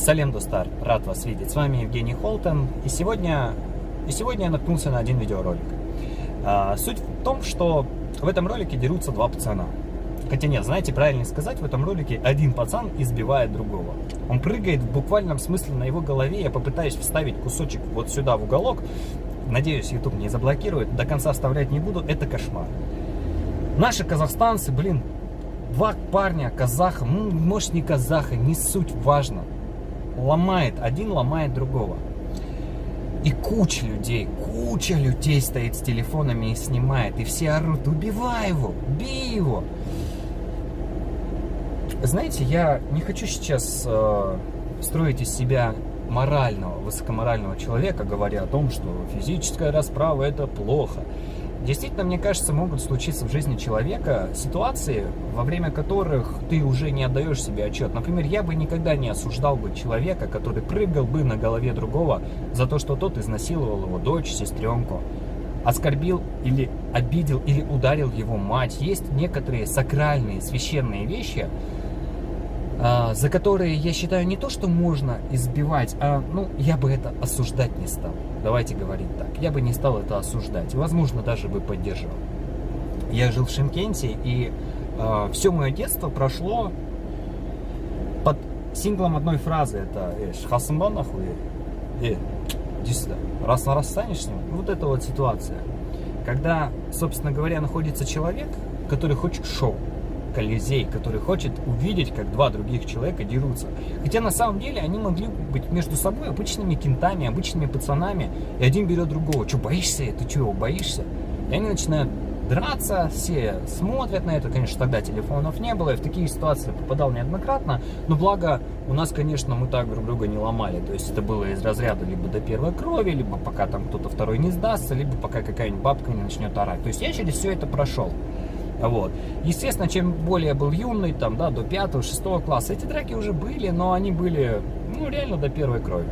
Салем, Достар, рад вас видеть. С вами Евгений Холтон. И сегодня я наткнулся на один видеоролик. Суть в том, что в этом ролике дерутся два пацана. Хотя нет, знаете, правильнее сказать, в этом ролике один пацан избивает другого. Он прыгает в буквальном смысле на его голове. Я попытаюсь вставить кусочек вот сюда в уголок. Надеюсь, YouTube не заблокирует. До конца вставлять не буду. Это кошмар. Наши казахстанцы, два парня, казаха, может не казаха, не суть, важно. Один ломает другого. И куча людей стоит с телефонами и снимает. И все орут: убивай его, бей его. Знаете, я не хочу сейчас строить из себя высокоморального человека, говоря о том, что физическая расправа — это плохо. Действительно, мне кажется, могут случиться в жизни человека ситуации, во время которых ты уже не отдаешь себе отчет. Например, я бы никогда не осуждал бы человека, который прыгал бы на голове другого за то, что тот изнасиловал его дочь, сестренку, оскорбил или обидел или ударил его мать. Есть некоторые сакральные, священные вещи, за которые, я считаю, не то, что можно избивать, я бы это осуждать не стал. Давайте говорить так. Я бы не стал это осуждать. Возможно, даже бы поддержал. Я жил в Шымкенте, и все мое детство прошло под синглом одной фразы. Это «Шхасымба нахуй, иди сюда, раз на раз станешь с ним». Вот эта вот ситуация. Когда, собственно говоря, находится человек, который хочет шоу, Колизей, который хочет увидеть, как два других человека дерутся. Хотя на самом деле они могли быть между собой обычными кентами, обычными пацанами, и один берет другого. Что, боишься? Ты что, его боишься? И они начинают драться, все смотрят на это. Конечно, тогда телефонов не было, и в такие ситуации попадал неоднократно. Но благо у нас, конечно, мы так друг друга не ломали. То есть это было из разряда либо до первой крови, либо пока там кто-то второй не сдастся, либо пока какая-нибудь бабка не начнет орать. То есть я через все это прошел. Вот. Естественно, чем более я был юный, до 5-6 класса, эти драки уже были, но они были, реально до первой крови.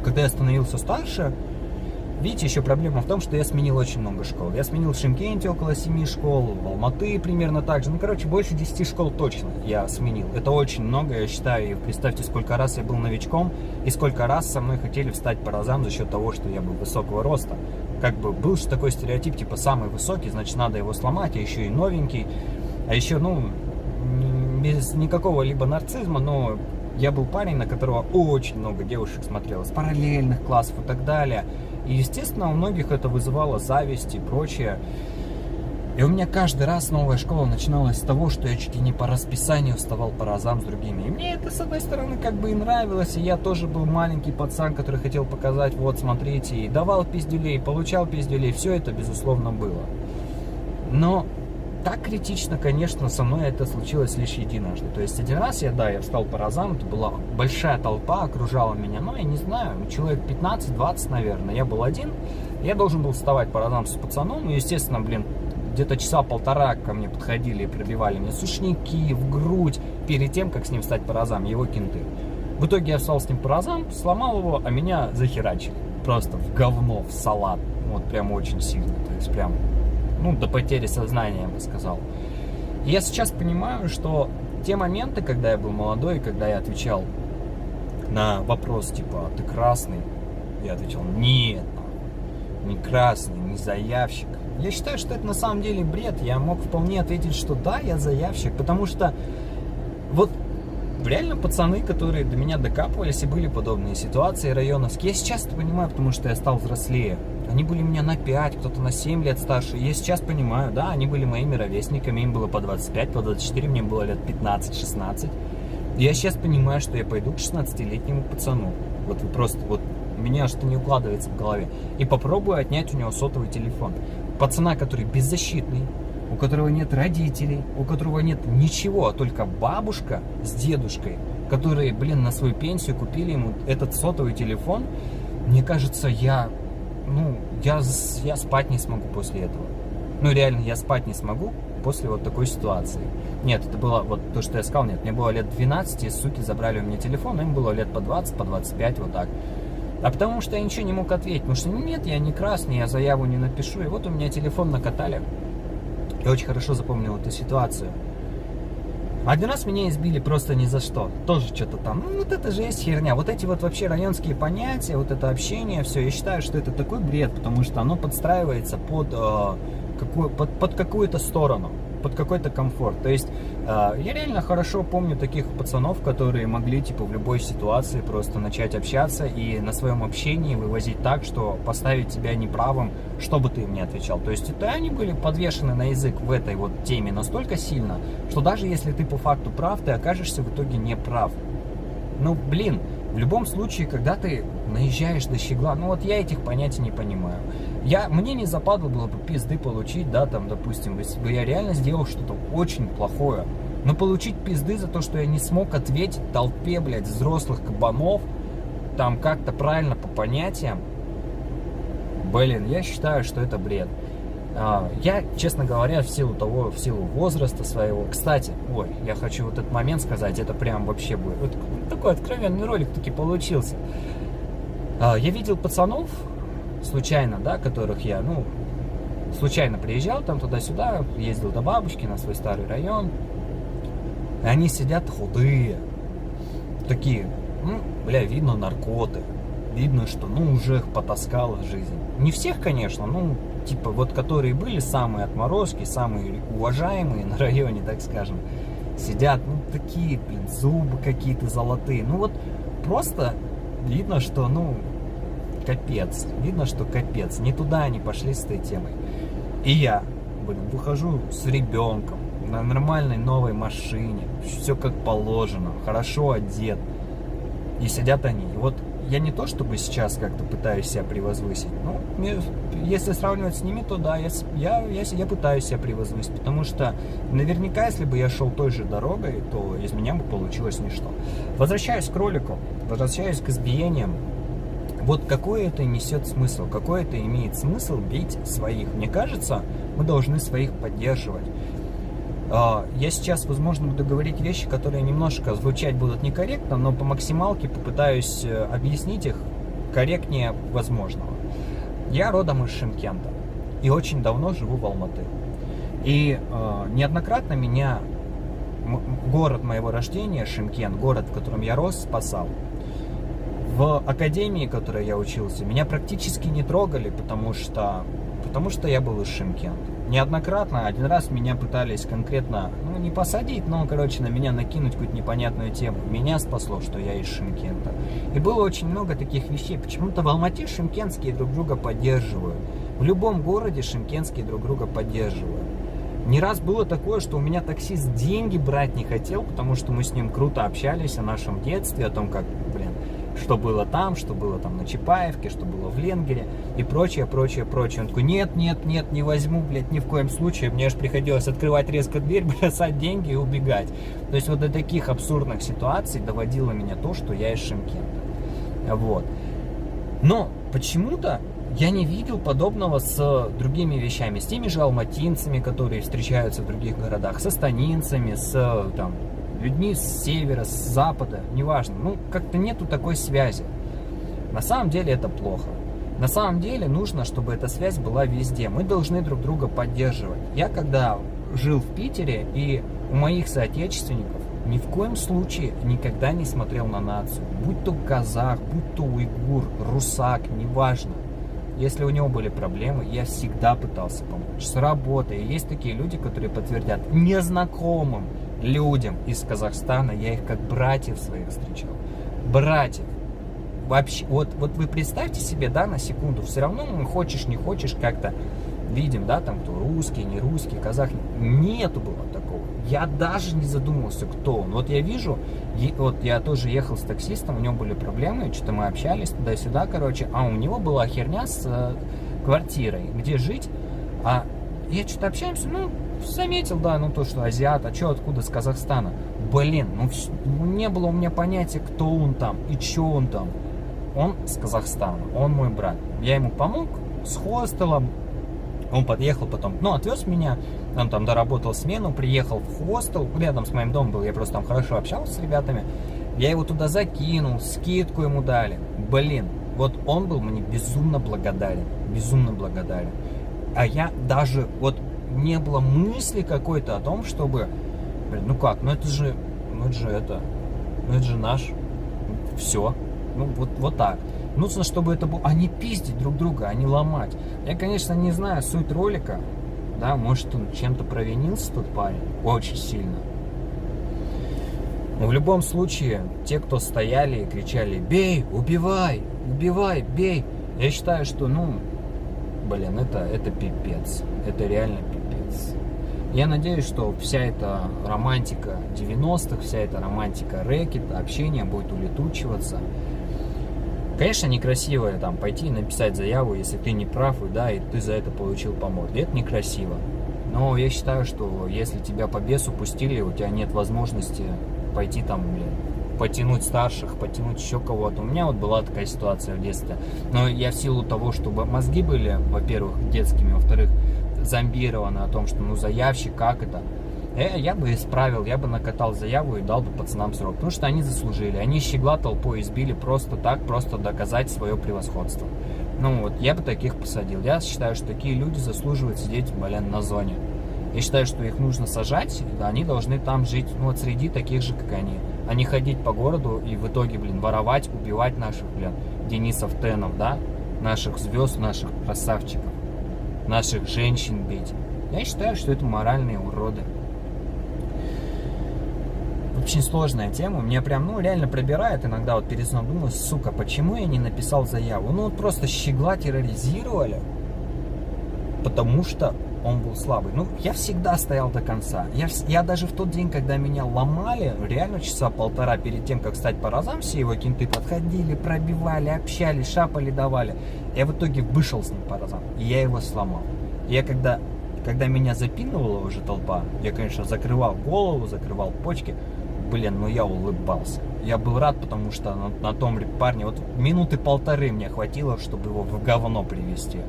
Когда я становился старше, видите, еще проблема в том, что я сменил очень много школ. Я сменил в Шымкенте около 7 школ, в Алматы примерно так же. Больше 10 школ точно я сменил. Это очень много, я считаю. И представьте, сколько раз я был новичком, и сколько раз со мной хотели встать по разам за счет того, что я был высокого роста. Был же такой стереотип, типа самый высокий, значит надо его сломать, а еще и новенький. А еще, без никакого либо нарцизма, но я был парень, на которого очень много девушек смотрело, с параллельных классов и так далее. И, естественно, у многих это вызывало зависть и прочее. И у меня каждый раз новая школа начиналась с того, что я чуть ли не по расписанию вставал по разам с другими. И мне это, с одной стороны, и нравилось. И я тоже был маленький пацан, который хотел показать: вот, смотрите, и давал пиздюлей, получал пиздюлей. Все это, безусловно, было. Но так критично, конечно, со мной это случилось лишь единожды. То есть один раз я встал по разам, это была большая толпа, окружала меня. Я не знаю, человек 15-20, наверное. Я был один. Я должен был вставать по разам с пацаном. И, естественно, где-то часа полтора ко мне подходили и пробивали мне сушняки в грудь перед тем, как с ним встать по разам, его кенты. В итоге я встал с ним по разам, сломал его, а меня захерачили. Просто в говно, в салат. Прям очень сильно. То есть прям, до потери сознания, я бы сказал. И я сейчас понимаю, что те моменты, когда я был молодой, когда я отвечал на вопрос типа: ты красный? Я отвечал: нет, не красный, не заявщик. Я считаю, что это на самом деле бред. Я мог вполне ответить, что да, я заявщик, потому что реально пацаны, которые до меня докапывались, и были подобные ситуации районовские. Я сейчас это понимаю, потому что я стал взрослее. Они были меня на 5, кто-то на 7 лет старше. Я сейчас понимаю, да, они были моими ровесниками, им было по 25, по 24, мне было лет 15-16. Я сейчас понимаю, что я пойду к 16-летнему пацану. У меня что-то не укладывается в голове. И попробую отнять у него сотовый телефон. Пацана, который беззащитный, у которого нет родителей, у которого нет ничего, а только бабушка с дедушкой, которые, на свою пенсию купили ему этот сотовый телефон. Мне кажется, я спать не смогу после этого. Реально, я спать не смогу после такой ситуации. Нет, это было то, что я сказал, нет, мне было лет 12, и суки забрали у меня телефон, им было лет по 20, по 25, вот так. А потому что я ничего не мог ответить, потому что нет, я не красный, я заяву не напишу, и у меня телефон накатали. Я очень хорошо запомнил эту ситуацию. Один раз меня избили просто ни за что. Тоже что-то там. Ну, вот это же есть херня. Вот эти вот вообще районские понятия, вот это общение, все. Я считаю, что это такой бред, потому что оно подстраивается под какую-то сторону, под какой-то комфорт. То есть я реально хорошо помню таких пацанов, которые могли типа в любой ситуации просто начать общаться и на своем общении вывозить так, что поставить тебя неправым, что бы ты им ни отвечал. То есть это они были подвешены на язык в этой вот теме настолько сильно, что даже если ты по факту прав, ты окажешься в итоге не прав. Ну, блин, в любом случае, когда ты наезжаешь до щегла, ну вот я этих понятий не понимаю. Мне не западло было бы пизды получить, да, там, допустим, если бы я реально сделал что-то очень плохое, но получить пизды за то, что я не смог ответить толпе, блядь, взрослых кабанов, там, как-то правильно по понятиям, блин, я считаю, что это бред. Я, честно говоря, в силу возраста своего... Кстати, я хочу вот этот момент сказать, это прям вообще будет... Вот такой откровенный ролик таки получился. Я видел пацанов, случайно, да, которых я, случайно приезжал там туда-сюда, ездил до бабушки на свой старый район. И они сидят худые, такие, видно наркоты. Видно, что, уже их потаскала жизнь. Не всех, конечно, типа, вот которые были самые отморозки, самые уважаемые на районе, так скажем, сидят, такие, зубы какие-то золотые. Вот просто видно, что, капец. Видно, что капец. Не туда они пошли с этой темой. И я, выхожу с ребенком на нормальной новой машине, все как положено, хорошо одет. И сидят они. И вот я не то чтобы сейчас как-то пытаюсь себя превозвысить, если сравнивать с ними, то да, я пытаюсь себя превозвысить, потому что наверняка, если бы я шел той же дорогой, то из меня бы получилось ничто. Возвращаясь к ролику, возвращаясь к избиениям, вот какой это несет смысл, какой это имеет смысл бить своих? Мне кажется, мы должны своих поддерживать. Я сейчас, возможно, буду говорить вещи, которые немножко звучать будут некорректно, но по максималке попытаюсь объяснить их корректнее возможного. Я родом из Шымкента и очень давно живу в Алматы. И неоднократно меня город моего рождения, Шымкент, город, в котором я рос, спасал. В академии, в которой я учился, меня практически не трогали, потому что я был из Шымкента. Неоднократно, один раз меня пытались конкретно, не посадить, но, на меня накинуть какую-то непонятную тему. Меня спасло, что я из Шымкента. И было очень много таких вещей. Почему-то в Алмате шымкентские друг друга поддерживают. В любом городе шымкентские друг друга поддерживают. Не раз было такое, что у меня таксист деньги брать не хотел, потому что мы с ним круто общались о нашем детстве, о том, как, что было там на Чапаевке, что было в Ленгере и прочее. Он такой, нет, не возьму, ни в коем случае. Мне аж приходилось открывать резко дверь, бросать деньги и убегать. То есть вот до таких абсурдных ситуаций доводило меня то, что я из Шымкента. Вот. Но почему-то я не видел подобного с другими вещами, с теми же алматинцами, которые встречаются в других городах, с астанинцами, с людьми с севера, с запада, неважно. Как-то нету такой связи. На самом деле это плохо. На самом деле нужно, чтобы эта связь была везде. Мы должны друг друга поддерживать. Я когда жил в Питере, и у моих соотечественников ни в коем случае никогда не смотрел на нацию. Будь то казах, будь то уйгур, русак, неважно. Если у него были проблемы, я всегда пытался помочь. С работой. И есть такие люди, которые подтвердят, незнакомым людям из Казахстана я их как братьев своих встречал. Братьев. Вообще, вот вы представьте себе, да, на секунду, все равно, хочешь, не хочешь, как-то видим, да, там, кто русский, не русский, казах. Нету было такого. Я даже не задумывался, кто он. Вот я вижу, вот я тоже ехал с таксистом, у него были проблемы, что-то мы общались туда-сюда, а у него была херня с квартирой, где жить, а я что-то общаемся, заметил, да, то, что азиат, а что, откуда, с Казахстана. Блин, не было у меня понятия, кто он там и что он там. Он с Казахстана, он мой брат. Я ему помог с хостелом, он подъехал потом, отвез меня, он там доработал смену, приехал в хостел, рядом с моим домом был, я просто там хорошо общался с ребятами. Я его туда закинул, скидку ему дали. Блин, вот он был мне безумно благодарен. А я даже, не было мысли какой-то о том, чтобы Блин, ну как, ну это же наш, все. Ну вот так. Нужно, чтобы это было, а не пиздить друг друга, а не ломать. Я, конечно, не знаю суть ролика, да, может он чем-то провинился, тот парень, очень сильно. Но в любом случае, те, кто стояли и кричали: бей, убивай, убивай, бей, я считаю, что, блин, это пипец, это реально пипец. Я надеюсь, что вся эта романтика 90-х, вся эта романтика рэкета, общения будет улетучиваться. Конечно, некрасиво там пойти и написать заяву, если ты не прав, и ты за это получил по морде. Это некрасиво. Но я считаю, что если тебя по бесу пустили, у тебя нет возможности пойти там, потянуть старших, потянуть еще кого-то. У меня вот была такая ситуация в детстве. Но я в силу того, чтобы мозги были, во-первых, детскими, во-вторых, зомбированы о том, что заявщик, как это, я бы исправил, я бы накатал заяву и дал бы пацанам срок. Потому что они заслужили. Они щегла толпой избили просто так, просто доказать свое превосходство. Я бы таких посадил. Я считаю, что такие люди заслуживают сидеть, на зоне. Я считаю, что их нужно сажать, они должны там жить, среди таких же, как они. А не ходить по городу и в итоге, воровать, убивать наших, Денисов, Тенов, наших звезд, наших красавчиков, наших женщин бить. Я считаю, что это моральные уроды. Очень сложная тема. Мне прям, реально пробирает иногда перед сном. Думаю, сука, почему я не написал заяву? Просто щегла терроризировали, потому что он был слабый. Я всегда стоял до конца. Я даже в тот день, когда меня ломали, реально часа полтора перед тем, как встать по разам, все его кенты подходили, пробивали, общались, шапали, давали. Я в итоге вышел с ним по разам, и я его сломал. Я когда меня запинывала уже толпа, я, конечно, закрывал голову, закрывал почки. Я улыбался. Я был рад, потому что на том парне минуты полторы мне хватило, чтобы его в говно привести.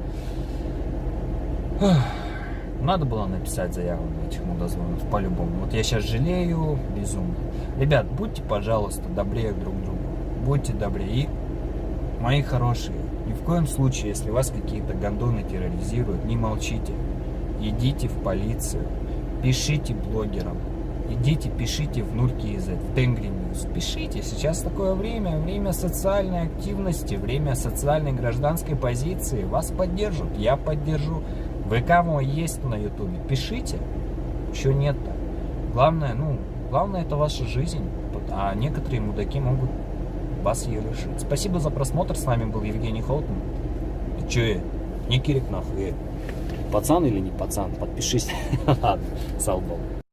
Надо было написать заяву на этих мудозвонов, по-любому. Я сейчас жалею безумно. Ребят, будьте, пожалуйста, добрее друг к другу. Будьте добрее. И, мои хорошие, ни в коем случае, если вас какие-то гондоны терроризируют, не молчите. Идите в полицию, пишите блогерам. Идите, пишите в Нуркизет, в Тенгри Ньюс. Пишите. Сейчас такое время социальной активности, время социальной гражданской позиции. Вас поддержат, я поддержу. ВК мой есть на Ютубе. Пишите. Чего нет-то? Главное это ваша жизнь. А некоторые мудаки могут вас ее лишить. Спасибо за просмотр. С вами был Евгений Холтон. Ты че, не кирик нахуй? Пацан или не пацан? Подпишись. Ладно, салбол.